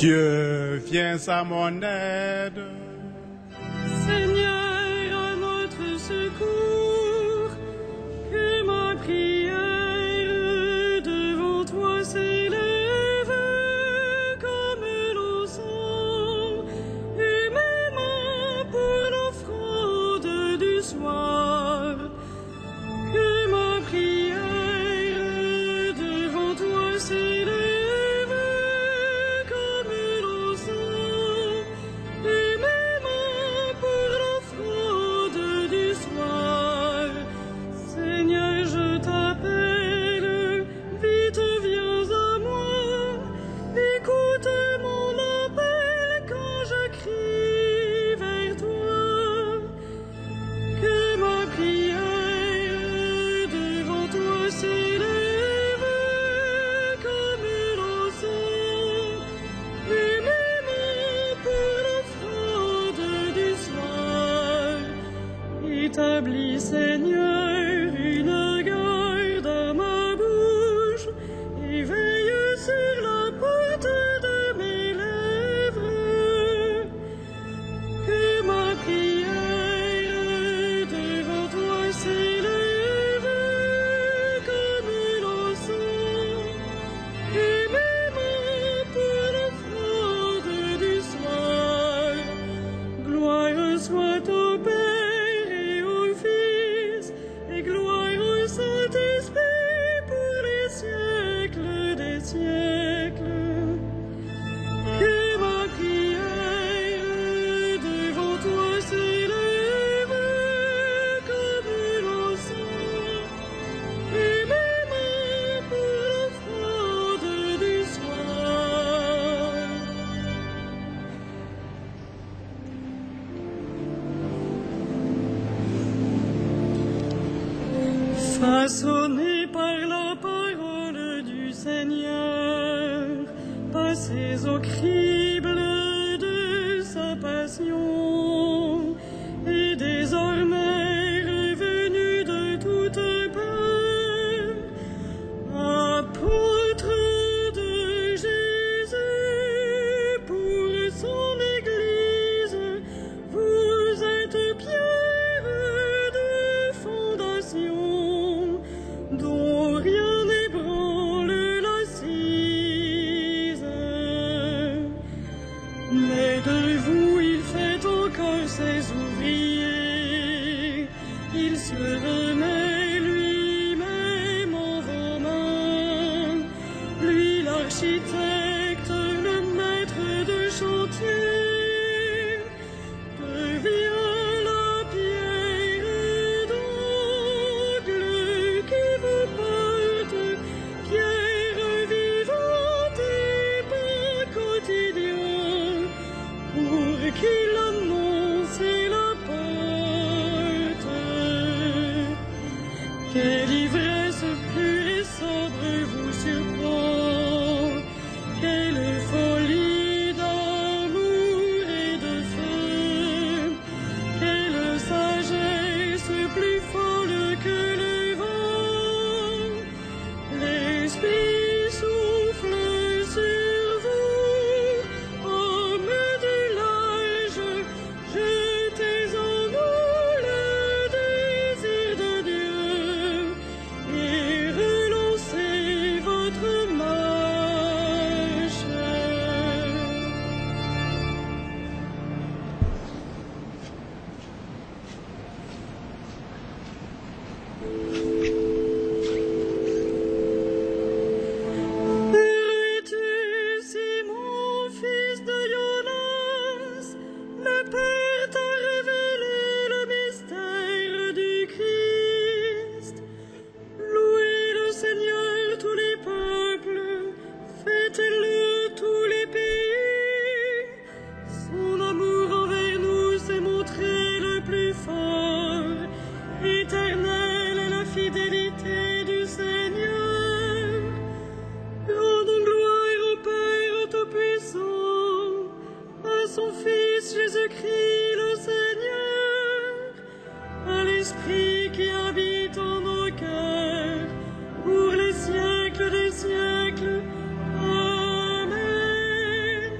Dieu, viens à mon aide. Seigneur, à notre secours, que ma prière devant toi s'élève comme l'encens, et mes mains pour l'offrande du soir. Que ma prière devant toi s'élève comme l'encens, et mes mains pour l'offrande du soir. Seigneur, je t'appelle, vite viens à moi, écoute mon appel quand je crie vers toi. Que ma prière devant toi s'élève comme l'encens, et mes mains pour l'offrande du soir. Établis, Seigneur, une garde à ma bouche, et veille sur la porte de mes lèvres. Que ma prière devant toi s'élève comme l'encens, et mes mains pour l'offrande du soir. Gloire soit au Père et au Fils, et gloire au Saint-Esprit pour les siècles des siècles. Que ma prière devant toi s'élève comme l'encens, et mes mains pour l'offrande du soir. Façonné par la parole du Seigneur, passez au crible de sa passion, et désormais revenu de toute part, apôtre de Jésus pour son Église, vous êtes pierre de fondation, dont rien n'ébranle l'assise. Mais de vous il fait encore ses ouvriers, il se remet lui-même en vos mains, lui l'architecte, le maître de chantier, devient la pierre d'angle qui vous porte, pierre vivante et pain quotidien, pour qui l'annonce et la porte. Quelle ivresse pure et sobre vous surprend, quelle folie d'amour et de feu, quelle sagesse plus folle que le vent. L'Esprit souffle sur vous, hommes du large, jetez en nous le désir de Dieu, et relancez votre marche. Es-tu Simon, fils de Jonas? Le Père t'a révélé le mystère du Christ. Louez le Seigneur tous les peuples, fêtez-le tous les pays. Son amour envers nous s'est montré le plus fort. Éternelle est la fidélité du Seigneur. Rendons gloire au Père Tout-Puissant, à son Fils Jésus-Christ le Seigneur, à l'Esprit qui habite en nos cœurs, pour les siècles des siècles. Amen.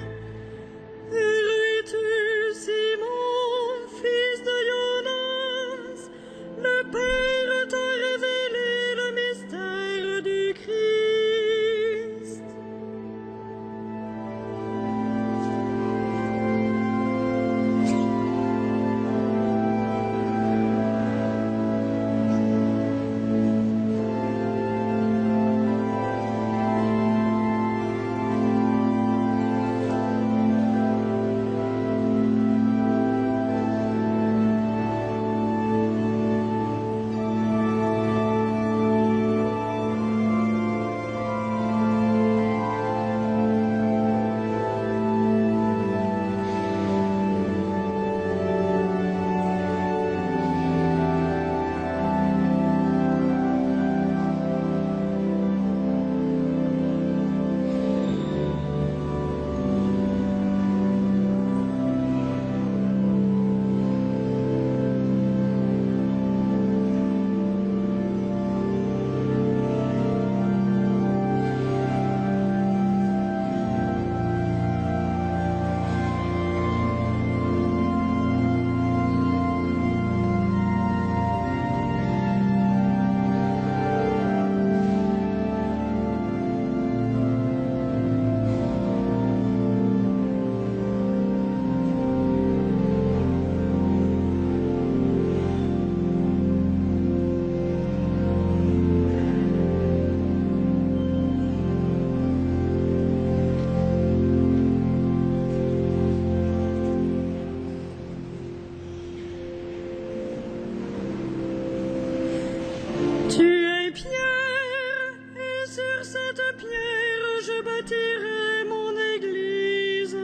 Tu es pierre, et sur cette pierre je bâtirai mon église.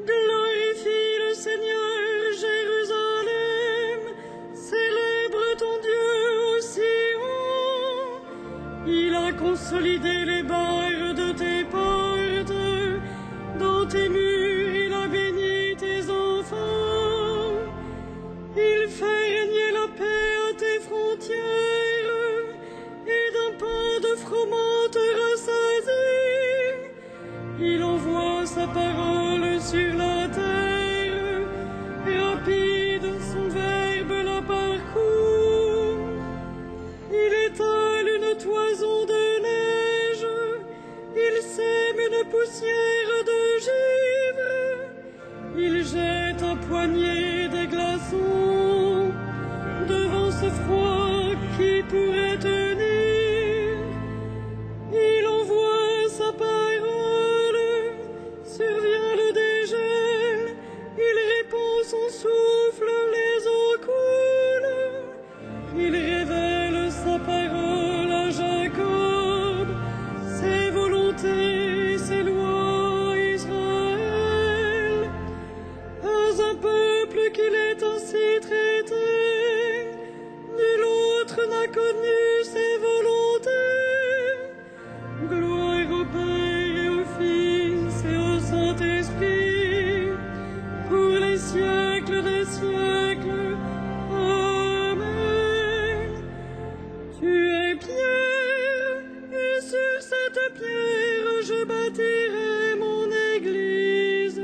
Glorifie le Seigneur, Jérusalem, célèbre ton Dieu au Sion. Il a consolidé les barres de tes portes, dans tes murs il a béni tes enfants. Il fait régner la paix à tes frontières, et d'un pain de froment te rassasie. Il envoie sa parole sur la terre, rapide son verbe la parcourt. Il étale une toison de neige, il sème une poussière de givre, il jette un poignet de glaçons devant ce froid qui pourrait tenir. Il envoie sa parole, survient le dégel, il répand son souffle, les eaux coulent. Il révèle sa parole à Jacob, ses volontés, ses lois, Israël. À un peuple qu'il est ainsi traité, nul autre n'a connu ses volontés. Gloire au Père et au Fils et au Saint-Esprit, pour les siècles des siècles. Amen. Tu es pierre, et sur cette pierre je bâtirai mon église.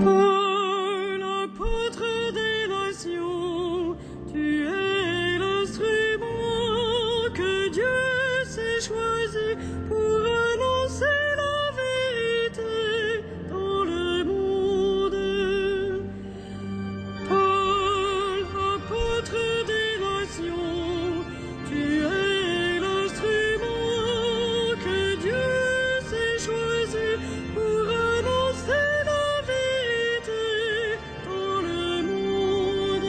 Paul, apôtre des nations, tu es l'instrument que Dieu s'est choisi pour annoncer la vérité dans le monde. Paul, apôtre des nations, tu es l'instrument que Dieu s'est choisi pour annoncer la vérité dans le monde.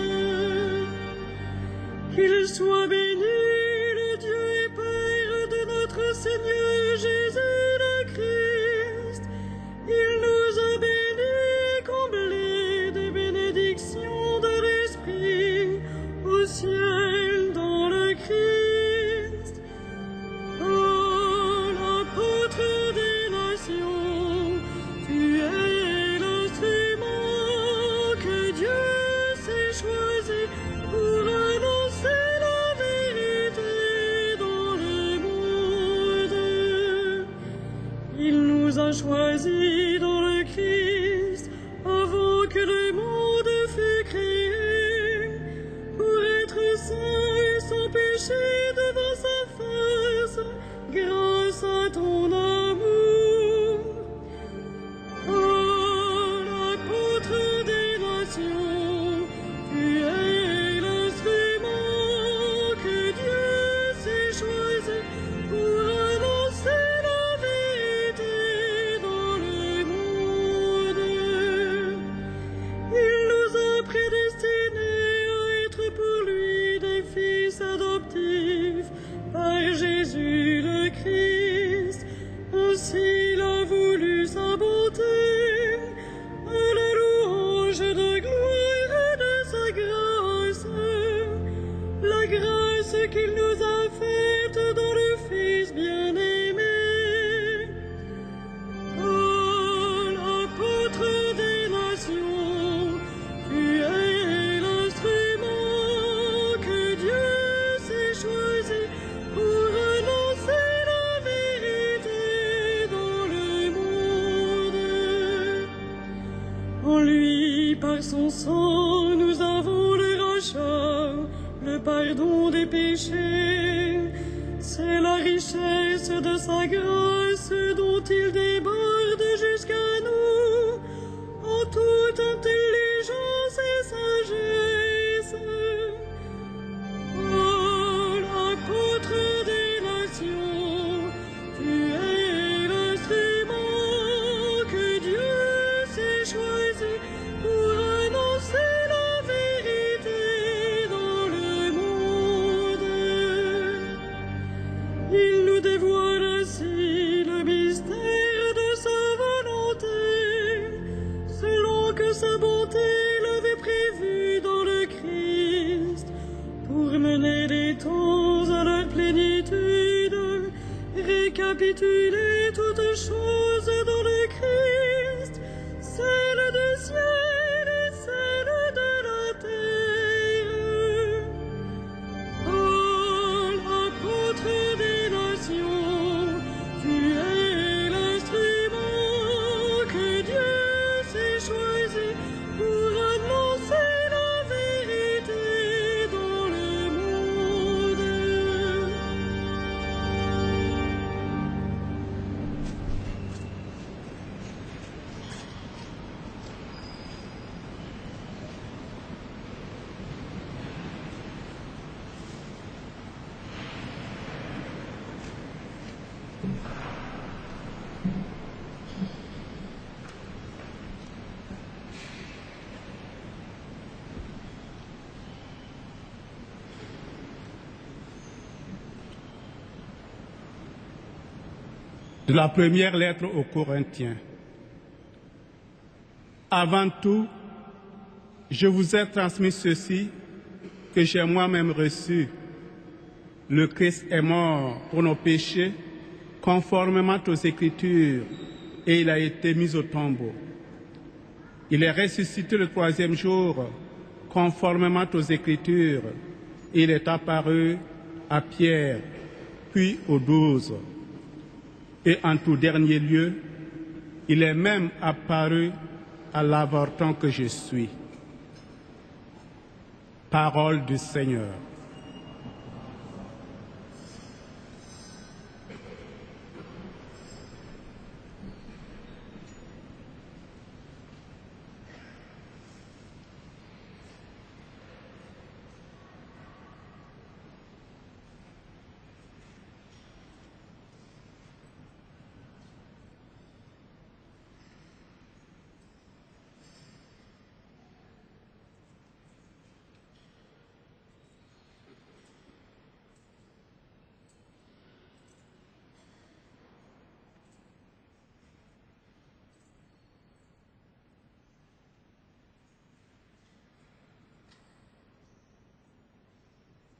Qu'il soit béni le Dieu et Père de notre Seigneur Jésus le Christ. Il nous a bénis, comblés des bénédictions de l'Esprit au ciel dans le Christ. Paul, apôtre des nations, tu es l'instrument que Dieu s'est choisi pour annoncer la vérité dans le monde. Il nous a choisis dans le Christ avant que le monde fût créé, pour être saints et sans péché devant sa face, grâce à ton amour. Paul, apôtre des nations, tu es l'instrument que Dieu s'est choisi pour annoncer la vérité dans le monde. Par son sang, nous avons le rachat, le pardon des péchés. C'est la richesse de sa grâce dont il déborde jusqu'à nous, en toute intelligence et sagesse. Paul, apôtre des nations, tu es l'instrument que Dieu s'est choisi pour annoncer la vérité dans le monde. Il nous dévoile ainsi le mystère de sa volonté, selon que sa bonté l'avait prévu dans le Christ, pour mener les temps à leur plénitude, récapituler toutes choses dans le Christ, celle du ciel et celle de la terre. Paul, apôtre des nations, tu es l'instrument que Dieu s'est choisi pour annoncer la vérité dans le monde. De la première lettre aux Corinthiens. Avant tout, je vous ai transmis ceci que j'ai moi-même reçu. Le Christ est mort pour nos péchés, conformément aux Écritures, et il a été mis au tombeau. Il est ressuscité le troisième jour, conformément aux Écritures, et il est apparu à Pierre, puis aux 12. Et en tout dernier lieu, il est même apparu à l'avorton que je suis. Parole du Seigneur.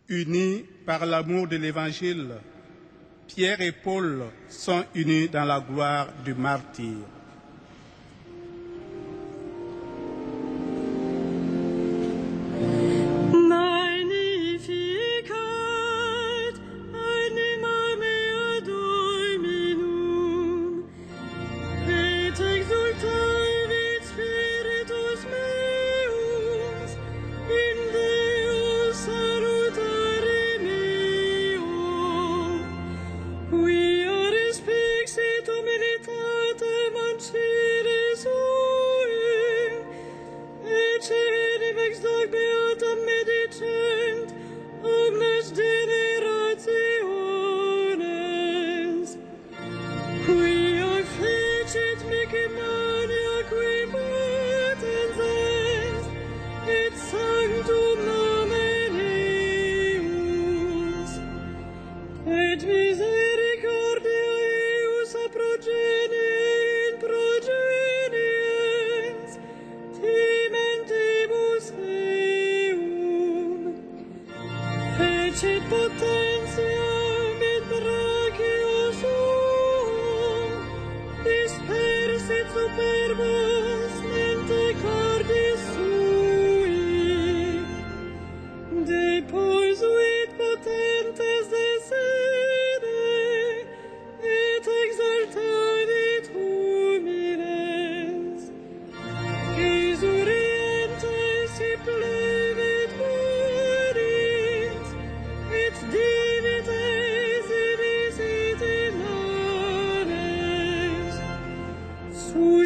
Unis par l'amour de l'Évangile, Pierre et Paul sont unis dans la gloire du martyr. Magnificat animam ea Dominum, et exultavit spiritus meus in Deo salutare meo, quia respixit humilitatem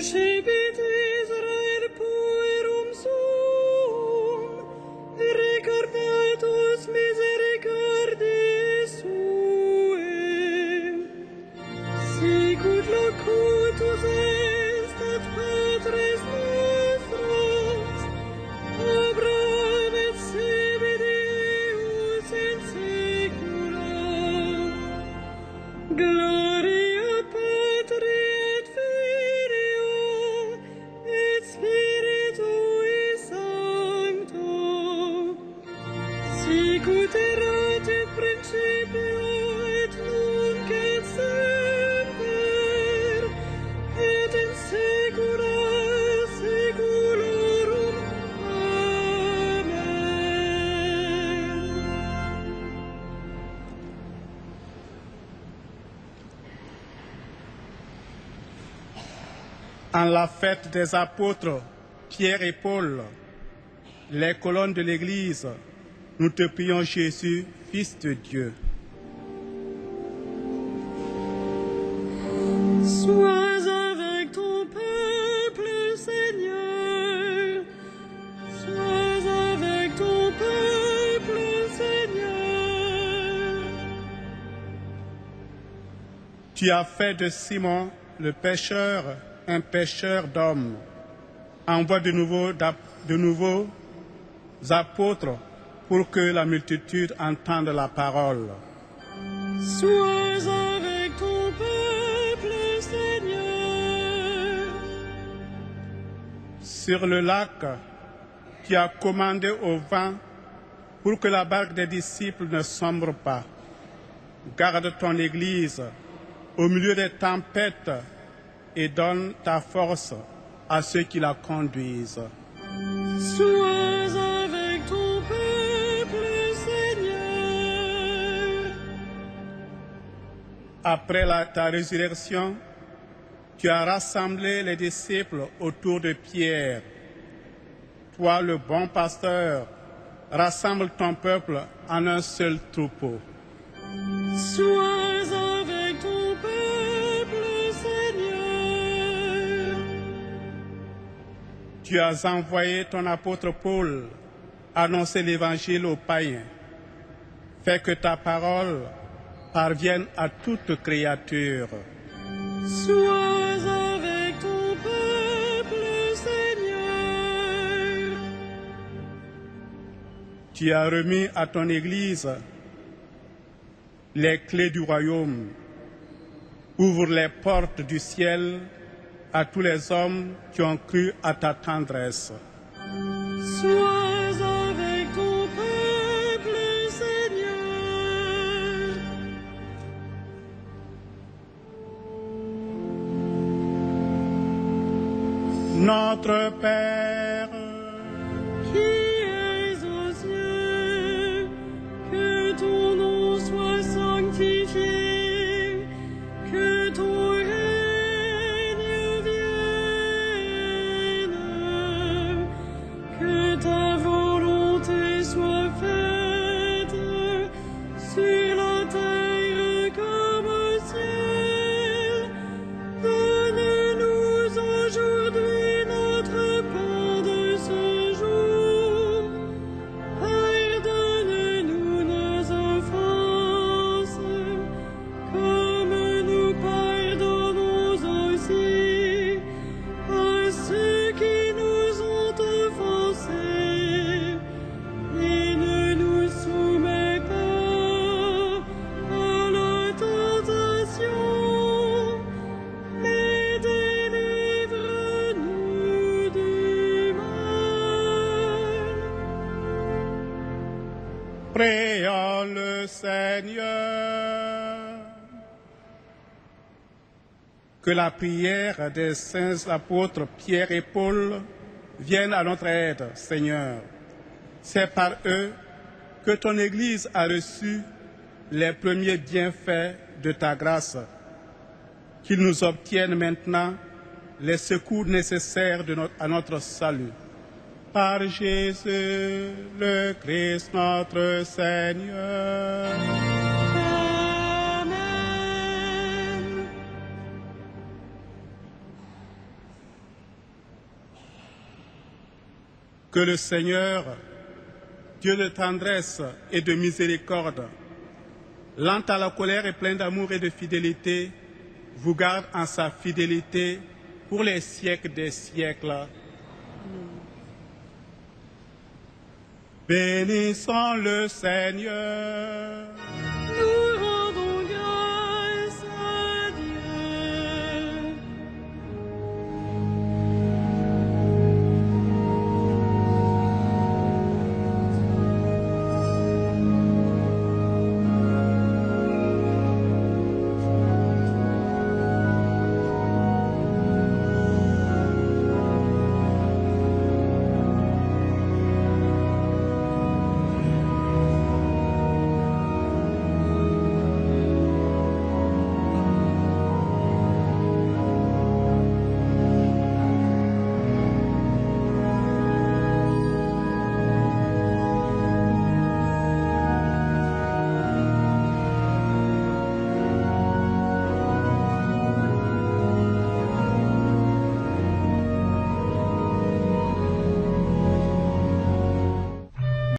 Uscebit Israel puerum suum, recordatus misericordis suae. Sicut locutus est ad patres nostros, Abraham et Zebedeus in saecula. Gloria Patri et Filio et Spiritui Sancto, sicut erat in principio et nunc et semper et in saecula saeculorum. Amen. En la fête des apôtres Pierre et Paul, les colonnes de l'Église, nous te prions Jésus, Fils de Dieu. Sois avec ton peuple, Seigneur. Sois avec ton peuple, Seigneur. Tu as fait de Simon le pêcheur un pêcheur d'hommes. Envoie de nouveaux apôtres pour que la multitude entende la parole. Sois avec ton peuple, Seigneur. Sur le lac, tu as commandé au vent pour que la barque des disciples ne sombre pas. Garde ton Église au milieu des tempêtes et donne ta force à ceux qui la conduisent. Sois avec ton peuple, Seigneur. Après ta résurrection, tu as rassemblé les disciples autour de Pierre. Toi, le bon pasteur, rassemble ton peuple en un seul troupeau. Sois avec ton peuple, Seigneur. Tu as envoyé ton apôtre Paul annoncer l'Évangile aux païens. Fais que ta parole parvienne à toute créature. Sois avec ton peuple, Seigneur. Tu as remis à ton Église les clés du royaume. Ouvre les portes du ciel à tous les hommes qui ont cru à ta tendresse. Sois avec ton peuple, Seigneur. Notre Père, Qui es aux cieux, que ton nom soit sanctifié, que ton règne vienne, que ta volonté soit faite sur la terre comme au ciel. Donne-nous aujourd'hui notre pain de ce jour. Pardonne-nous nos offenses, comme nous pardonnons aussi à ceux qui nous ont offensés. Et ne nous soumets pas à la tentation, mais délivre-nous du mal. prions le Seigneur. Que la prière des saints apôtres Pierre et Paul vienne à notre aide, Seigneur. C'est par eux que ton Église a reçu les premiers bienfaits de ta grâce. Qu'ils nous obtiennent maintenant les secours nécessaires à notre salut. Par Jésus, le Christ, notre Seigneur. Amen. Que le Seigneur, Dieu de tendresse et de miséricorde, lent à la colère et plein d'amour et de fidélité, vous garde en sa fidélité pour les siècles des siècles. Bénissons le Seigneur.